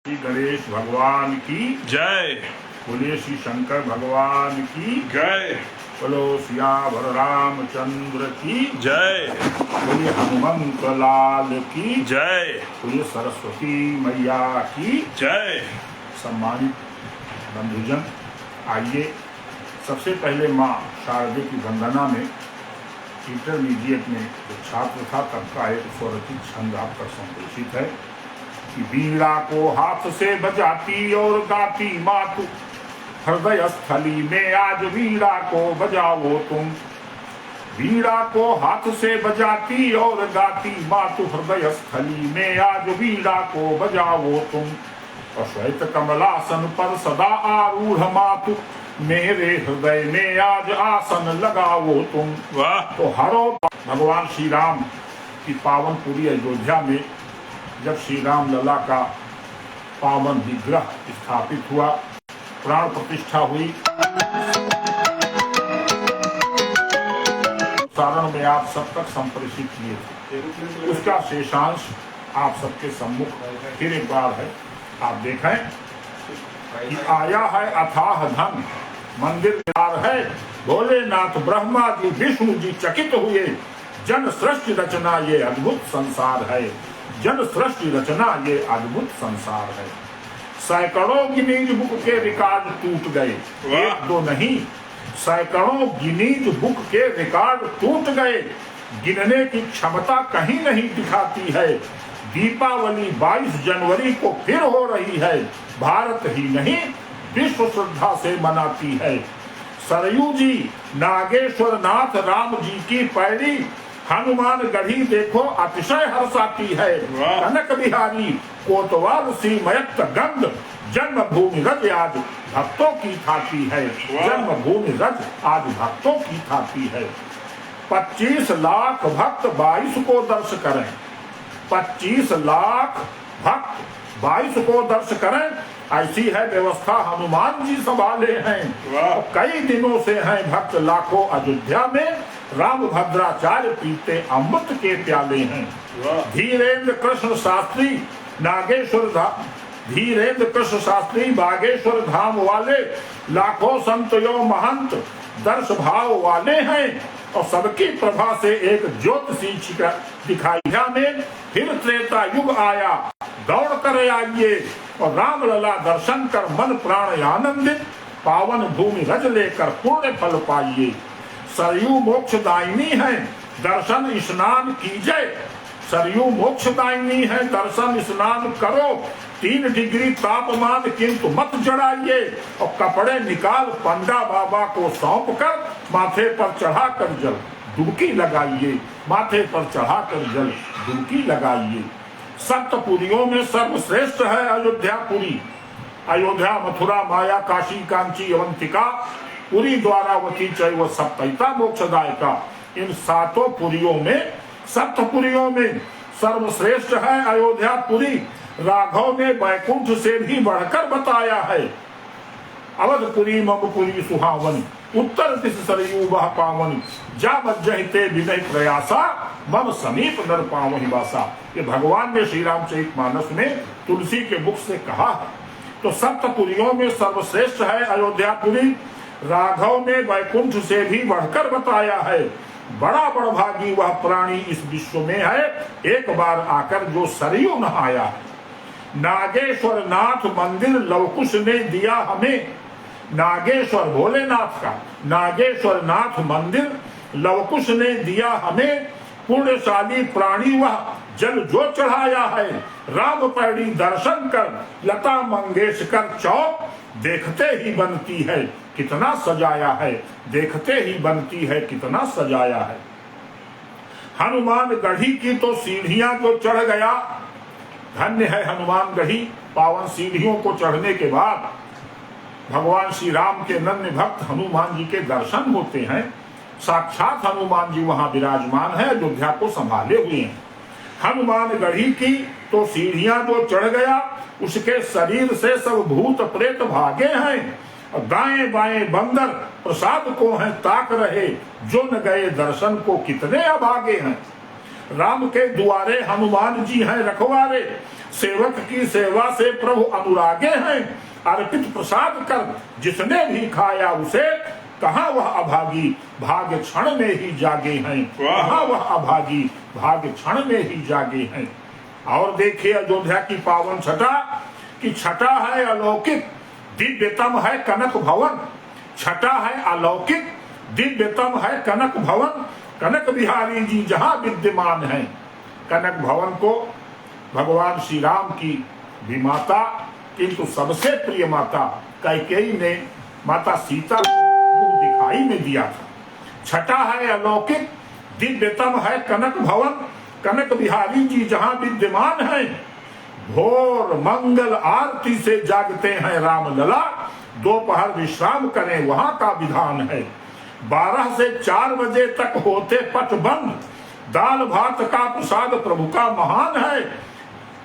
श्री गणेश भगवान की जय। बोलिए श्री शंकर भगवान की जय। बोलो सियावर रामचंद्र की जय। बोलिए हनुमंत लाल की जय। बोलिए सरस्वती मैया की जय। सम्मानित बंधुजन, आइए सबसे पहले माँ शारदे की वंदना में इंटरमीडिएट में जो छात्र था तब का एक स्वरचित छंद आप तक संप्रेषित है कि वीणा को हाथ से बजाती और गाती मातु हृदय स्थली में आज वीणा को बजाओ तुम। वीणा को हाथ से बजाती और गाती मातु हृदय स्थली में आज वीणा को बजाओ तुम। और श्वेत कमलासन पर सदा आरूढ़ मातु मेरे हृदय में आज आसन लगाओ तुम। वाह। तो हरो भगवान श्री राम की पावन पुरी अयोध्या में जब श्री राम लला का पावन विग्रह स्थापित हुआ, प्राण प्रतिष्ठा हुई, सारण में आप सब तक संप्रेषित किए थे, उसका शेषांश आप सबके सम्मुख फिर एक बार है। आप देखें कि आया है अथाह धन, मंदिर तैयार है, भोलेनाथ ब्रह्मा जी विष्णु जी चकित हुए। जन सृष्टि रचना ये अद्भुत संसार है, जन सृष्टि रचना ये अद्भुत संसार है। सैकड़ों गिनीज बुक के रिकॉर्ड टूट गए, एक दो नहीं, सैकड़ों गिनीज बुक के रिकॉर्ड टूट गए। गिनने की क्षमता कहीं नहीं दिखाती है। दीपावली 22 जनवरी को फिर हो रही है, भारत ही नहीं विश्व श्रद्धा से मनाती है। सरयू जी, नागेश्वर नाथ राम जी की पैड़ी, हनुमान गढ़ी देखो अतिशय हर्षाती है। कनक बिहारी कोतवाल सी मयक्त गंग, जन्मभूमि रज आज भक्तों की थाती है, जन्मभूमि रज आज भक्तों की थाती है। 25 लाख भक्त 22 को दर्श करें, 25 लाख भक्त 22 को दर्श करें, ऐसी है व्यवस्था हनुमान जी संभाले हैं। कई दिनों से हैं भक्त लाखों अयोध्या में, राम भद्राचार्य पीते अमृत के प्याले हैं। धीरेन्द्र कृष्ण शास्त्री नागेश्वर धाम, धीरेन्द्र कृष्ण शास्त्री बागेश्वर धाम वाले, लाखों संत यो महंत दर्श भाव वाले हैं। और सबकी प्रभा से एक ज्योत सी दिखाई में फिर त्रेता युग आया, दौड़ कर आइए और राम लला दर्शन कर मन प्राण आनंदित, पावन भूमि रज लेकर पुण्य फल पाइए। सरयू मोक्षदायिनी है, दर्शन स्नान कीजिए, सरयू मोक्षदायिनी है, दर्शन स्नान करो। 3 डिग्री तापमान किंतु मत जड़ाइए और कपड़े निकाल पंडा बाबा को सौंप कर माथे पर चढ़ा कर जल डुबकी लगाइए, माथे पर चढ़ा कर जल डुबकी लगाइए। सप्तपुरियों में सर्वश्रेष्ठ है अयोध्यापुरी। अयोध्या, मथुरा, माया, काशी, कांची, अवंतिका, पुरी, द्वारावती चैव सप्तैता मोक्षदायका। इन 7 पुरियों में, सप्तपुरियों में सर्वश्रेष्ठ है अयोध्यापुरी। राघव ने वैकुंठ से भी बढ़कर बताया है। अवधपुरी ममपुरी सुहावनी, उत्तर दिश सरयू वह पावनी, जा बज्जहिते विनय प्रयासा, मम समीप नर पावहि वासा। ये भगवान ने श्री रामचरितमानस में तुलसी के मुख से कहा है। तो सप्तपुरियों में सर्वश्रेष्ठ है अयोध्यापुरी। राघव ने वैकुंठ से भी बढ़कर बताया है। बड़ा बड़भागी वह प्राणी इस विश्व में है, एक बार आकर जो सरयू नहाया है। नागेश्वर नाथ मंदिर लवकुश ने दिया हमें, नागेश्वर भोलेनाथ का नागेश्वर नाथ मंदिर लवकुश ने दिया हमें। पुण्यशाली प्राणी वह जल जो चढ़ाया है, राम पैड़ी दर्शन कर लता मंगेशकर चौक देखते ही बनती है कितना सजाया है, देखते ही बनती है कितना सजाया है। हनुमान गढ़ी की तो सीढ़ियां जो चढ़ गया, धन्य है हनुमान गढ़ी। पावन सीढ़ियों को चढ़ने के बाद भगवान श्री राम के नन्हे भक्त हनुमान जी के दर्शन होते हैं। साक्षात हनुमान जी वहां विराजमान है, अयोध्या को संभाले हुए हैं। हनुमान गढ़ी की तो सीढ़ियां जो चढ़ गया, उसके शरीर से सब भूत प्रेत भागे हैं। दाएं बाएं बंदर प्रसाद को हैं ताक रहे, जो न गए दर्शन को कितने अभागे हैं। राम के द्वारे हनुमान जी हैं रखवारे, सेवक की सेवा से प्रभु अनुरागे हैं। अर्पित प्रसाद कर जिसने भी खाया उसे, कहाँ वह अभागी भाग्य क्षण में ही जागे हैं। कहाँ वह अभागी भाग्य क्षण में ही जागे हैं। और देखिए अयोध्या की पावन छटा की छटा है अलौकिक, दिव्यतम है कनक भवन। छटा है अलौकिक, दिव्यतम है कनक भवन। कनक बिहारी जी जहां विद्यमान है। कनक भवन को भगवान श्री राम की भी माता, किंतु सबसे प्रिय माता कैकेयी ने माता सीता को मुख दिखाई में दिया था। छठा है अलौकिक, दिव्यतम है कनक भवन। कनक बिहारी जी जहां विद्यमान है, भोर मंगल आरती से जागते हैं राम लला। दोपहर विश्राम करें वहां का विधान है। 12 से 4 बजे तक होते पट बंद। दाल भात का प्रसाद प्रभु का महान है।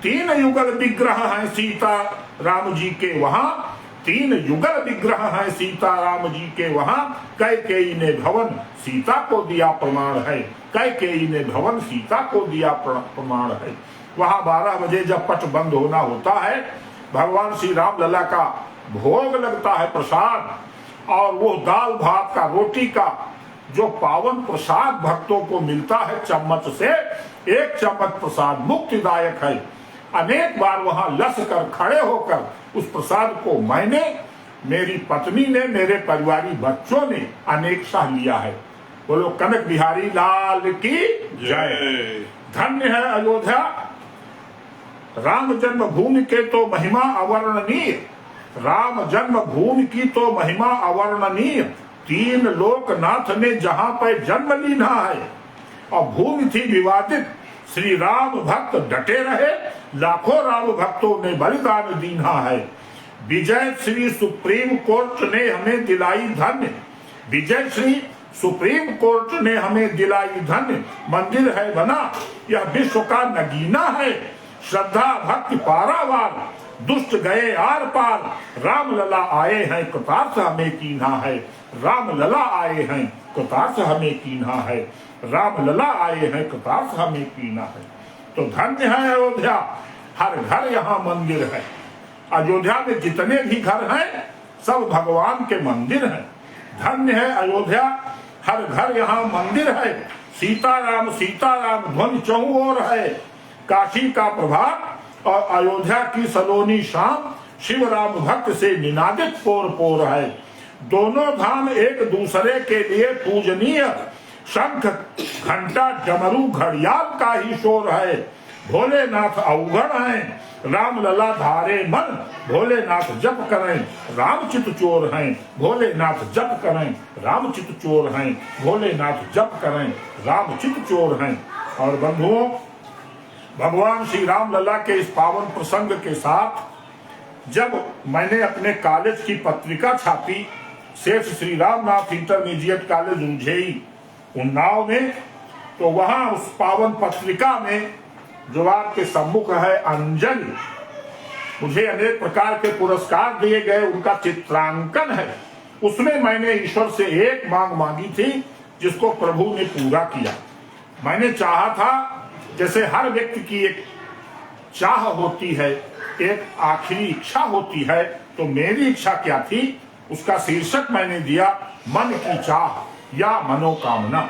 3 युगल विग्रह हैं सीता राम जी के वहां। 3 युगल विग्रह हैं सीता राम जी के वहां। कैकेयी ने भवन सीता को दिया प्रमाण है। कैकेयी ने भवन सीता को दिया प्रमाण है। वहां 12 बजे जब पट बंद होना होता है, भगवान श्री राम लला का भोग लगता है प्रसाद, और वो दाल भात का रोटी का जो पावन प्रसाद भक्तों को मिलता है चम्मच से, 1 चम्मच प्रसाद मुक्तिदायक है। अनेक बार वहां लस कर खड़े होकर उस प्रसाद को मैंने, मेरी पत्नी ने, मेरे परिवारी बच्चों ने अनेक साह लिया है। बोलो कनक बिहारी लाल की जय। धन्य है अयोध्या, राम जन्मभूमि के तो महिमा अवर्णनीय। राम जन्मभूमि की तो महिमा अवर्णनीय। 3 लोकनाथ ने जहां पर जन्म लीना है, और भूमि थी विवादित, श्री राम भक्त डटे रहे। लाखों राम भक्तों ने बलिदान दीना है। विजय श्री सुप्रीम कोर्ट ने हमें दिलाई धन्य। विजय श्री सुप्रीम कोर्ट ने हमें दिलाई धन्य। मंदिर है बना यह विश्व का नगीना है। श्रद्धा भक्ति पारावार, दुष्ट गए आर पार। राम लला आए हैं कृतार्थ हमें कीन्हा है। राम लला आए हैं कृतार्थ हमें कीन्हा है। राम लला आए हैं कृतार्थ हमें कीन्हा है। तो धन्य है अयोध्या, हर घर यहाँ मंदिर है। अयोध्या में जितने भी घर हैं सब भगवान के मंदिर हैं। धन्य है अयोध्या, हर घर यहाँ मंदिर है। सीताराम ध्वनि चहुं ओर है। काशी का प्रभात और अयोध्या की सलोनी शाम शिव राम भक्त से निनादित पोर पोर है। दोनों धाम एक दूसरे के लिए पूजनीय। शंख घंटा डमरू घड़ियाल का ही शोर है। भोलेनाथ अवघड़ हैं, राम लला धारे मन। भोलेनाथ जप करें, रामचित चोर हैं। भोलेनाथ जप करें, रामचित चोर हैं। भोलेनाथ जप करें, रामचित चोर हैं। और बंधुओं, भगवान श्री राम लला के इस पावन प्रसंग के साथ जब मैंने अपने कॉलेज की पत्रिका छापी, सेठ श्री रामनाथ इंटरमीडिएट कॉलेज उज्जैन उन्नाव में, तो वहां उस पावन पत्रिका में जो आपके सम्मुख है अंजलि, मुझे अनेक प्रकार के पुरस्कार दिए गए, उनका चित्रांकन है। उसमें मैंने ईश्वर से एक मांग मांगी थी जिसको प्रभु ने पूरा किया। मैंने चाहा था, जैसे हर व्यक्ति की एक चाह होती है, एक आखिरी इच्छा होती है, तो मेरी इच्छा क्या थी उसका शीर्षक मैंने दिया मन की चाह या मनोकामना।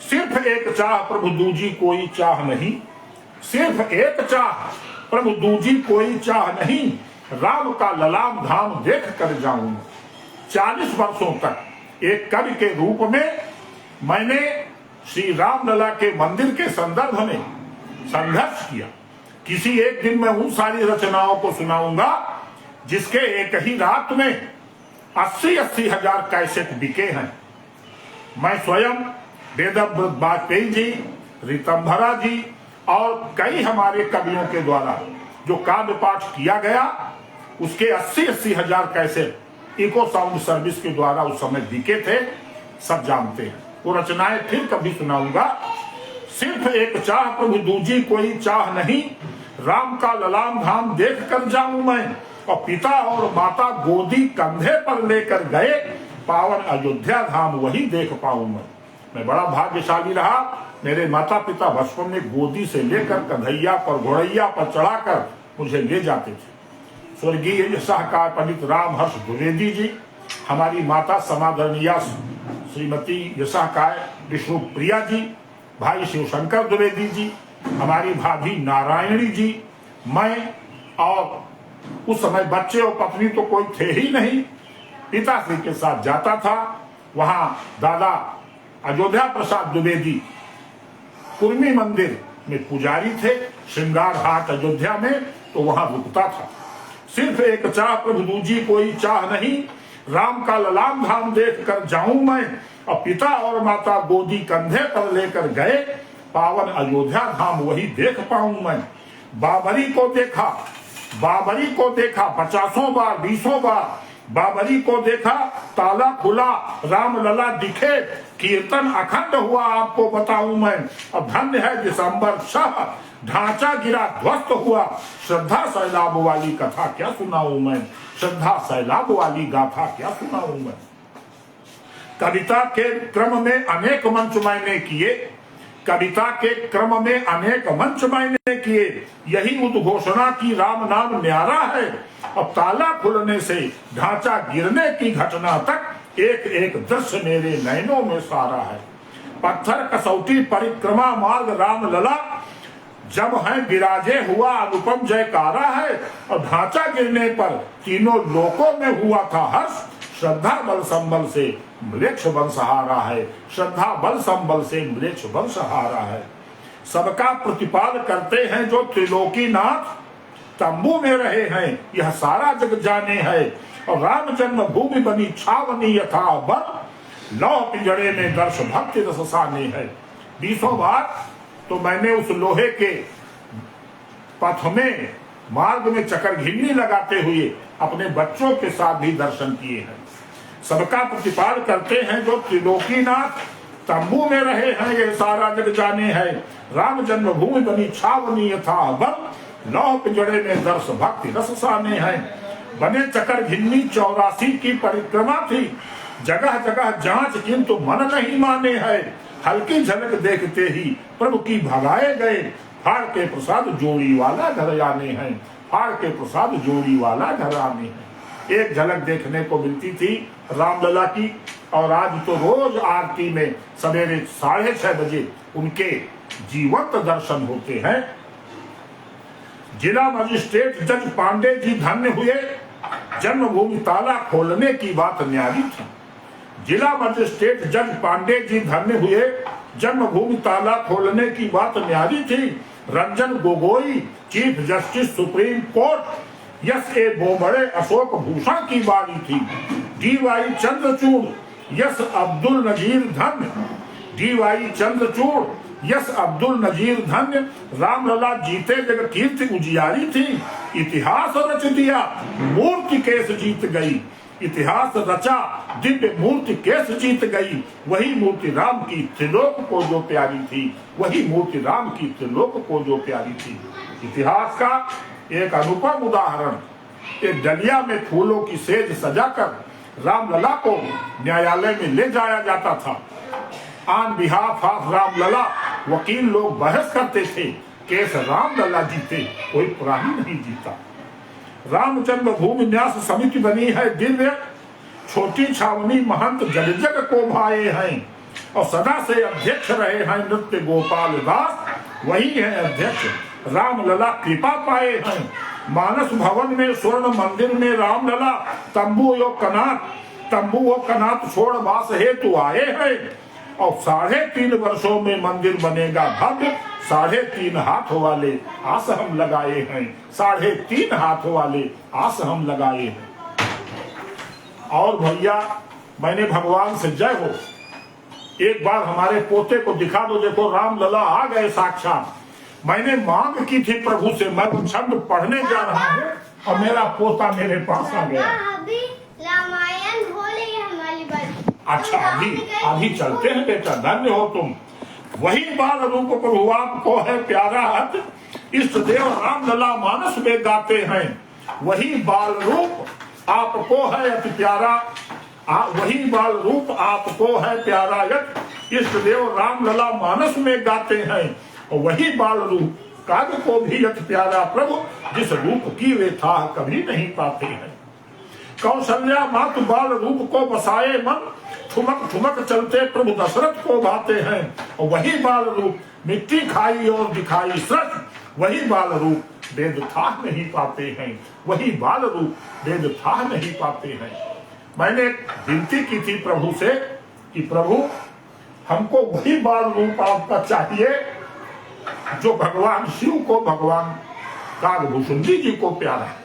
सिर्फ एक चाह प्रभु दूजी कोई चाह नहीं। सिर्फ एक चाह प्रभु दूजी कोई चाह नहीं। राम का ललाम धाम देख कर जाऊं। 40 वर्षों तक एक कवि के रूप में मैंने श्री राम लला के मंदिर के संदर्भ में संघर्ष किया। किसी एक दिन मैं उन सारी रचनाओं को सुनाऊंगा जिसके एक ही रात में 80-80 हजार कैसेट बिके हैं। मैं स्वयं वेदव्रत वाजपेयी जी, ऋतंभरा जी और कई हमारे कवियों के द्वारा जो काव्य पाठ किया गया, उसके 80-80 हजार कैसेट इको साउंड सर्विस के द्वारा उस समय बिके थे, सब जानते हैं। वो रचनाएं फिर कभी सुनाऊंगा। सिर्फ एक चाह प्रभु दूजी कोई चाह नहीं। राम का ललाम धाम देख कर जाऊं मैं, और पिता और माता गोदी कंधे पर लेकर गए, पावन अयोध्या धाम वही देख पाऊं मैं बड़ा भाग्यशाली रहा। मेरे माता पिता बचपन में गोदी से लेकर कन्हैया पर घोड़ैया पर चढ़ाकर मुझे ले जाते थे। स्वर्गीय यशःकाय पंडित रामहर्ष द्विवेदी जी, हमारी माता समादरणीय श्रीमती यशःकाय विष्णुप्रिया जी, भाई शिवशंकर द्विवेदी जी, हमारी भाभी नारायणी जी, मैं, और उस समय बच्चे और पत्नी तो कोई थे ही नहीं। पिताश्री के साथ जाता था। वहां दादा अयोध्या प्रसाद द्विवेदी कुर्मी मंदिर में पुजारी थे, श्रृंगार हाट अयोध्या में, तो वहां रुकता था। सिर्फ एक चाह प्रभु दूजी कोई चाह नहीं, राम का ललाम धाम देख कर जाऊं मैं, और पिता और माता गोदी कंधे पर लेकर गए, पावन अयोध्या धाम वही देख पाऊं मैं। बाबरी को देखा 50 बार 20 बार, बाबरी को देखा, ताला खुला, राम लला दिखे, कीर्तन अखंड हुआ आपको बताऊं मैं। अब धन्य है दिसंबर शाह, ढांचा गिरा ध्वस्त हुआ, श्रद्धा सैलाब वाली कथा क्या सुनाऊं मैं, श्रद्धा सैलाब वाली गाथा क्या सुनाऊं मैं। कविता के क्रम में अनेक मंच मैंने किए, कविता के क्रम में अनेक मंच मैंने किए, यही उद्घोषणा की राम नाम न्यारा है। अब ताला खुलने से ढांचा गिरने की घटना तक एक एक दृश्य मेरे नैनों में सारा है। पत्थर कसौटी परिक्रमा मार्ग राम लला, जब है विराजे हुआ अनुपम जयकारा है। और ढांचा गिरने पर तीनों लोकों में हुआ था हर्ष, श्रद्धा बल संबल से मृक्ष बन सहारा है, श्रद्धा बल संबल से मृक्ष बन सहारा है। सबका प्रतिपाद करते हैं जो त्रिलोकीनाथ, तंबू में रहे हैं यह सारा जग जाने है। और राम जन्मभूमि बनी छावनी यथा बल, लौह पिंजड़े में दर्श भक्ति रस साने है। 20 बार तो मैंने उस लोहे के पथ में मार्ग में चक्कर घिन्नी लगाते हुए अपने बच्चों के साथ भी दर्शन किए हैं। सबका प्रतिपाद करते हैं जो त्रिलोकीनाथ, तंबू में रहे हैं ये सारा जग जाने है। राम जन्मभूमि बनी छावनी यथा बल, लौह पिंजड़े में दर्श भक्ति रस साने हैं। बने चक्कर घिन्नी 84 की परिक्रमा थी, जगह जगह जांच किंतु मन नहीं माने है। हल्की झलक देखते ही प्रभु की भगाए गए, फाड़ के प्रसाद जोड़ी वाला घर आने हैं, फाड़ के प्रसाद जोड़ी वाला घर आने हैं। एक झलक देखने को मिलती थी रामलला की, और आज तो रोज आरती में सवेरे 6:30 बजे उनके जीवंत दर्शन होते हैं। जिला मजिस्ट्रेट जज पांडे जी धन्य हुए, जन्मभूमि ताला खोलने की बात न्यारी थी। जिला मजिस्ट्रेट जज पांडे जी धन्य हुए, जन्मभूमि ताला खोलने की बात न्यारी थी। Ranjan Gogoi Chief Justice Supreme Court, S A Bobde Ashok Bhushan की बारी थी। डीवाई चंद्रचूड़, यस अब्दुल नजीर धन्य, डीवाई चंद्रचूड़, यस अब्दुल नजीर धन्य। रामलला जीते जग कीर्ति उजियारी थी, इतिहास रच दिया मूर्ति केस जीत गई, इतिहास रचा दिव्य मूर्ति केस जीत गई। वही मूर्ति राम की त्रिलोक को जो प्यारी थी, वही मूर्ति राम की त्रिलोक को जो प्यारी थी। इतिहास का एक अनुपम उदाहरण, एक डलिया में फूलों की सेज सजाकर रामलला को न्यायालय में ले जाया जाता था। ऑन बिहाफ ऑफ रामलला वकील लोग बहस करते थे, केस रामलला जीते, कोई पुरानी नहीं जीता। राम जन्मभूमि न्यास समिति बनी है दिव्य, छोटी छावनी महंत जग जग को भाए हैं। और सदा से अध्यक्ष रहे हैं नृत्य गोपाल दास, वही है अध्यक्ष रामलला कृपा पाए हैं। मानस भवन में स्वर्ण मंदिर में रामलला तंबू व कनात छोड़ वास हेतु आए हैं। और 3.5 वर्षों में मंदिर बनेगा भव्य, 3.5 हाथ वाले आस हम लगाए हैं, 3.5 हाथ वाले आस हम लगाए हैं। और भैया मैंने भगवान से जय हो, एक बार हमारे पोते को दिखा दो, देखो रामलला आ गए साक्षात। मैंने मांग की थी प्रभु से, मैं वो छंद पढ़ने जा रहा हूँ और मेरा पोता मेरे पास आ गया। रामायण हो रही है हमारी बात। अच्छा अभी चलते हैं बेटा, धन्य हो तुम। वही बाल रूप प्रभु आपको है प्यारा हत, इष्ट देव रामलला मानस में गाते हैं। वही बाल रूप आपको है अति प्यारा, वही बाल रूप आपको है प्यारा यत, इष्ट देव राम लला मानस में गाते हैं, और वही बाल रूप काग को भी अति प्यारा प्रभु, जिस रूप की वे था कभी नहीं पाते हैं। कौशल्या मातु बाल रूप को बसाए मन, ठुमक ठुमक चलते प्रभु दशरथ को भाते हैं, और वही बाल रूप मिट्टी खाई और दिखाई सृष्ट, वही बाल रूप वेद था नहीं पाते हैं, वही बाल रूप वेद था नहीं पाते हैं। मैंने विनती की थी प्रभु से कि प्रभु हमको वही बाल रूप आपका चाहिए जो भगवान शिव को, भगवान कागभूषुंडी जी को प्यारा है।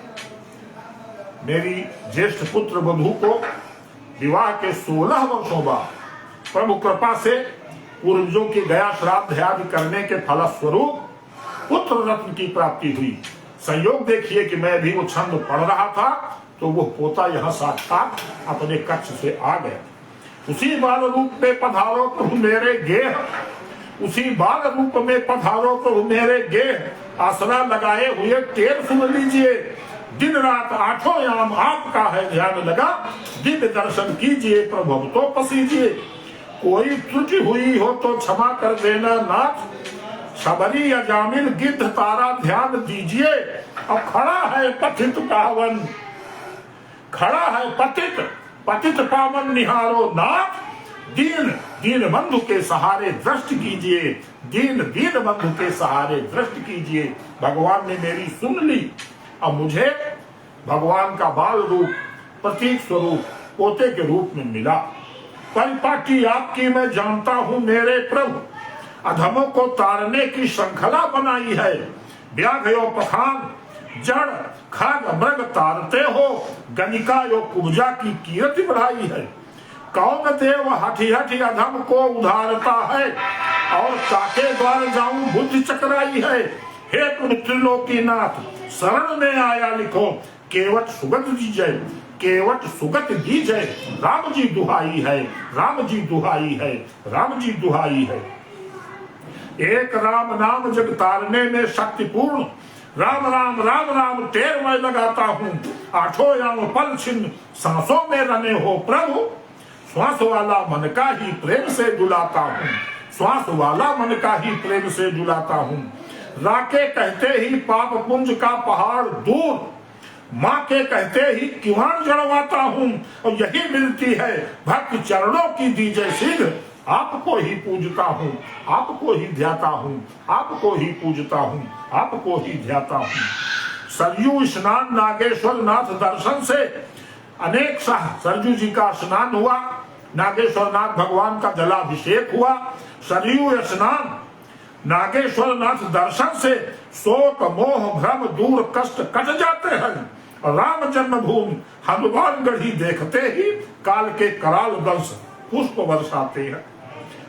मेरी ज्येष्ठ पुत्र वधू को विवाह के 16 वर्षों बाद प्रभु कृपा से पूर्वजों की गया श्राद्ध आदि करने के फलस्वरूप पुत्र रत्न की प्राप्ति हुई। संयोग देखिए कि मैं भी वो छंद पढ़ रहा था तो वो पोता यहाँ साक्षात अपने कक्ष से आ गया। उसी बाल रूप में पधारो प्रभु मेरे गेह, उसी बाल रूप में पधारो प्रभु मेरे गेह, आसरा लगाए हुए टेर सुन लीजिए, दिन रात आठों याम आपका है ध्यान लगा, दिव्य दर्शन कीजिए प्रभु तो पसीजिए। कोई त्रुटि हुई हो तो क्षमा कर देना नाथ, शबरी या जामिल गिद्ध तारा ध्यान दीजिए। अब खड़ा है पतित पावन, खड़ा है पतित पावन निहारो नाथ, दीन दीन बंधु के सहारे दृष्टि कीजिए, दीन दीन बंधु के सहारे दृष्टि कीजिए। भगवान ने मेरी सुन ली। अब मुझे भगवान का बाल रूप प्रतीक स्वरूप पोते के रूप में मिला। परिपाटी आपकी मैं जानता हूं मेरे प्रभु, अधमों को तारने की श्रृंखला बनाई है। व्याघ यो पखान जड़ खाग मृग तारते हो, गणिका यो कुब्जा की कीर्ति बढ़ाई है। कौन देव हठी हठी अधम को उधारता है, और काके द्वार जाऊं बुद्धि चकराई है। हे प्रभु त्रिलोकीनाथ शरण में आया लिखो, केवट सुगत दीजय, केवट सुगत दीजय। राम जी दुहाई है, राम जी दुहाई है, राम जी दुहाई है। एक राम नाम जग तारने में शक्तिपूर्ण, राम राम राम राम टेर मैं लगाता हूँ। आठों याम पल छिन्न सांसों में रने हो प्रभु, श्वास वाला मन का ही प्रेम से जुलाता हूँ, श्वास वाला मन का ही प्रेम से जुलाता हूँ। राके कहते ही पाप पुंज का पहाड़ दूर, माँ के कहते ही किवाड़ जड़वाता हूँ। और यही मिलती है भक्त चरणों की दीजय शीघ्र, आपको ही पूजता हूँ, आपको ही ध्याता हूँ, आपको ही पूजता हूँ, आपको ही ध्याता हूँ। सरयू स्नान नागेश्वर नाथ दर्शन से अनेक साह सरयू जी का स्नान हुआ, नागेश्वर नाथ भगवान का जलाभिषेक हुआ। सरयू स्नान नागेश्वर नाथ दर्शन से शोक मोह भ्रम दूर कष्ट कट जाते हैं। राम जन्मभूमि हनुमान गढ़ी देखते ही काल के कराल दंश पुष्प बरसाते हैं।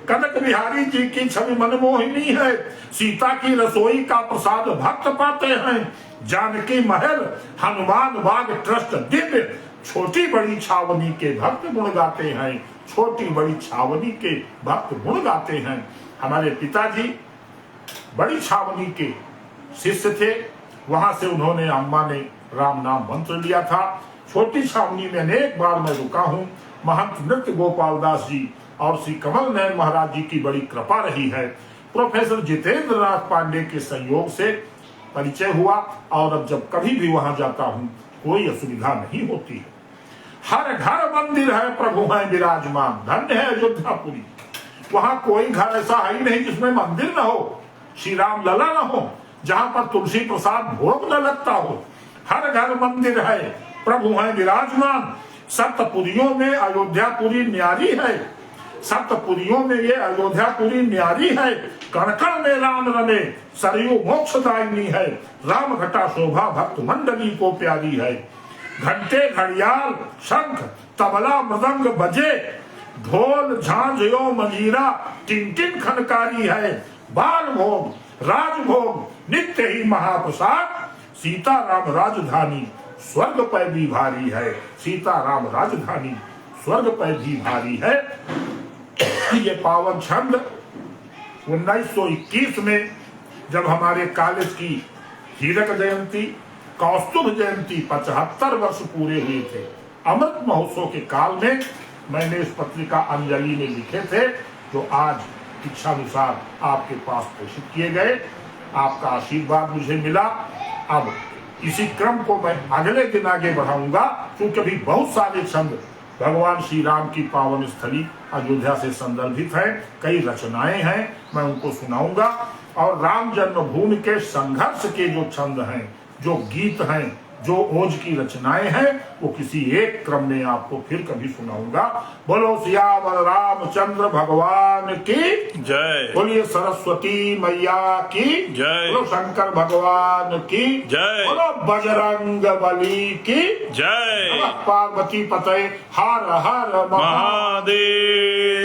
कनक बिहारी जी की छवि मनमोहिनी है, सीता की रसोई का प्रसाद भक्त पाते हैं। जानकी महल हनुमान बाग ट्रस्ट दिव्य, छोटी बड़ी छावनी के भक्त गुण गाते हैं, छोटी बड़ी छावनी के भक्त गुण गाते हैं। हमारे पिताजी बड़ी छावनी के शिष्य थे, वहां से उन्होंने अम्मा ने राम नाम मंत्र लिया था। छोटी छावनी में अनेक बार मैं रुका हूँ। महंत नृत्य गोपाल दास जी और श्री कमल नयन महाराज जी की बड़ी कृपा रही है। प्रोफेसर जितेंद्र नाथ पांडे के संयोग से परिचय हुआ, और अब जब कभी भी वहां जाता हूँ कोई असुविधा नहीं होती है। हर घर मंदिर है प्रभु है विराजमान, धन्य है अयोध्यापुरी। वहां कोई घर ऐसा है ही नहीं जिसमें मंदिर न हो, श्री राम लला न हो, जहां पर तुलसी प्रसाद भोग न लगता हो। हर घर मंदिर है प्रभु है विराजमान। सप्तपुरियों में अयोध्यापुरी न्यारी है, सप्तपुरियों में ये अयोध्यापुरी न्यारी है। कण कण में राम रमे, सरयू मोक्षदायिनी है। राम घटा शोभा भक्त मंडली को प्यारी है। घंटे घड़ियाल शंख तबला मृदंग बजे, ढोल झांझ यो मंजीरा टिन टिन खनकारी है। बाल भोग राजभोग नित्य ही महाप्रसाद, सीता राम राजधानी स्वर्ग पर भी भारी है। सीता राम राजधानी स्वर्ग पर भी भारी है। ये पावन छंद 1921 में जब हमारे कॉलेज की हीरक जयंती, कौस्तुभ जयंती 75 वर्ष पूरे हुए थे, अमृत महोत्सव के काल में मैंने इस पत्रिका अंजलि में लिखे थे। जो आज इच्छानुसार आपके पास प्रेषित किए गए। आपका आशीर्वाद मुझे मिला। अब इसी क्रम को मैं अगले दिन आगे बढ़ाऊंगा, क्योंकि अभी बहुत सारे छंद भगवान श्री राम की पावन स्थली अयोध्या से संदर्भित है, कई रचनाएं हैं, मैं उनको सुनाऊंगा। और राम जन्मभूमि के संघर्ष के जो छंद हैं, जो गीत हैं, जो ओज की रचनाएं हैं, वो किसी एक क्रम में आपको फिर कभी सुनाऊंगा। बोलो सियावर रामचंद्र भगवान की जय। बोलिए सरस्वती मैया की जय। बोलो शंकर भगवान की जय। बोलो बजरंग बली की जय। पार्वती पते हर हर महादेव।